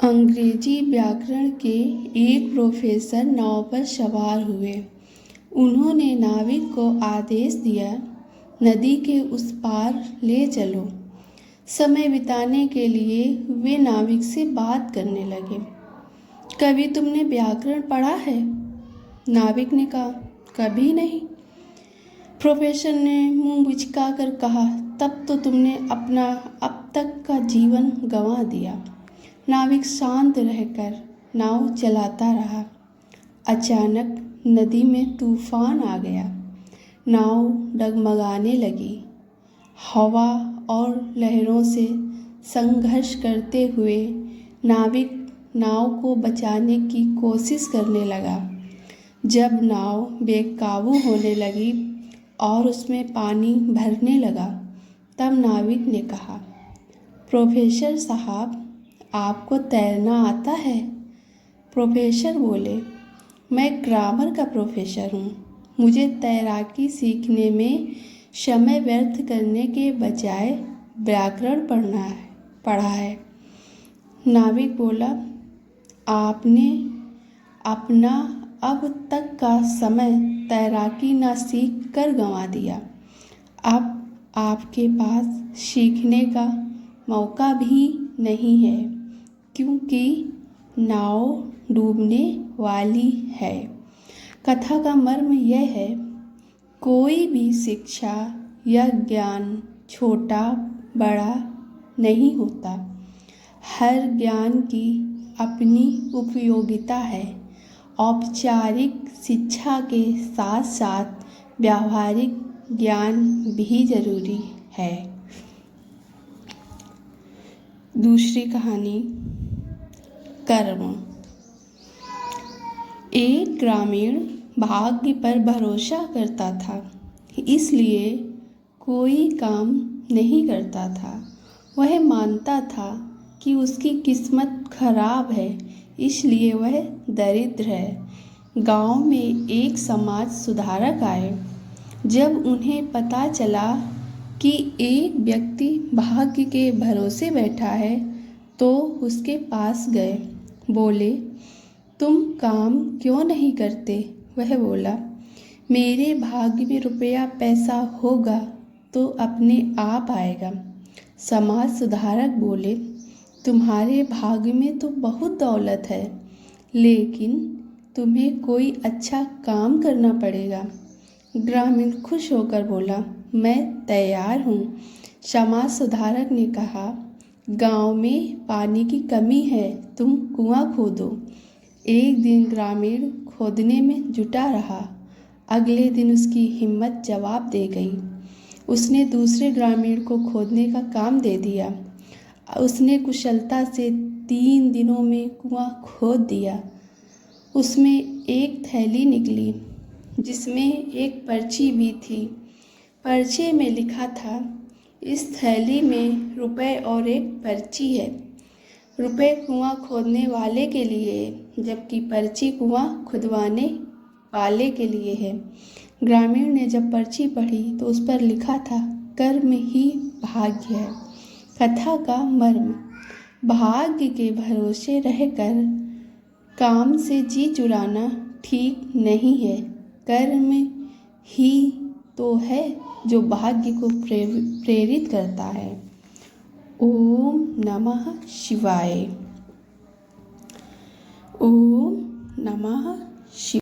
अंग्रेजी व्याकरण के एक प्रोफेसर नाव पर सवार हुए। उन्होंने नाविक को आदेश दिया, नदी के उस पार ले चलो। समय बिताने के लिए वे नाविक से बात करने लगे। कभी तुमने व्याकरण पढ़ा है? नाविक ने कहा, कभी नहीं। प्रोफेसर ने मुंह बिचकाकर कहा, तब तो तुमने अपना अब तक का जीवन गंवा दिया। नाविक शांत रहकर नाव चलाता रहा। अचानक नदी में तूफान आ गया। नाव डगमगाने लगी। हवा और लहरों से संघर्ष करते हुए नाविक नाव को बचाने की कोशिश करने लगा। जब नाव बेकाबू होने लगी और उसमें पानी भरने लगा, तब नाविक ने कहा, प्रोफेसर साहब, आपको तैरना आता है? प्रोफेसर बोले, मैं ग्रामर का प्रोफेसर हूँ। मुझे तैराकी सीखने में समय व्यर्थ करने के बजाय व्याकरण पढ़ा है। नाविक बोला, आपने अपना अब तक का समय तैराकी न सीख कर गंवा दिया। अब आपके पास सीखने का मौका भी नहीं है, क्योंकि नाव डूबने वाली है। कथा का मर्म यह है, कोई भी शिक्षा या ज्ञान छोटा बड़ा नहीं होता। हर ज्ञान की अपनी उपयोगिता है। औपचारिक शिक्षा के साथ साथ व्यावहारिक ज्ञान भी जरूरी है। दूसरी कहानी, कर्म। एक ग्रामीण भाग्य पर भरोसा करता था, इसलिए कोई काम नहीं करता था। वह मानता था कि उसकी किस्मत खराब है, इसलिए वह दरिद्र है। गांव में एक समाज सुधारक आए। जब उन्हें पता चला कि एक व्यक्ति भाग्य के भरोसे बैठा है, तो उसके पास गए। बोले, तुम काम क्यों नहीं करते? वह बोला, मेरे भाग्य में रुपया पैसा होगा तो अपने आप आएगा। समाज सुधारक बोले, तुम्हारे भाग्य में तो बहुत दौलत है, लेकिन तुम्हें कोई अच्छा काम करना पड़ेगा। ग्रामीण खुश होकर बोला, मैं तैयार हूँ। समाज सुधारक ने कहा, गांव में पानी की कमी है, तुम कुआं खोदो। एक दिन ग्रामीण खोदने में जुटा रहा। अगले दिन उसकी हिम्मत जवाब दे गई। उसने दूसरे ग्रामीण को खोदने का काम दे दिया। उसने कुशलता से 3 दिनों में कुआं खोद दिया। उसमें एक थैली निकली, जिसमें एक पर्ची भी थी। पर्चे में लिखा था, इस थैली में रुपए और एक पर्ची है। रुपए कुआं खोदने वाले के लिए, जबकि पर्ची कुआं खुदवाने वाले के लिए है। ग्रामीण ने जब पर्ची पढ़ी तो उस पर लिखा था, कर्म ही भाग्य है। कथा का मर्म, भाग्य के भरोसे रहकर काम से जी चुराना ठीक नहीं है। कर्म ही तो है जो भाग्य को प्रेरित करता है। ओम नमः शिवाय। ओम नमः शिवाय।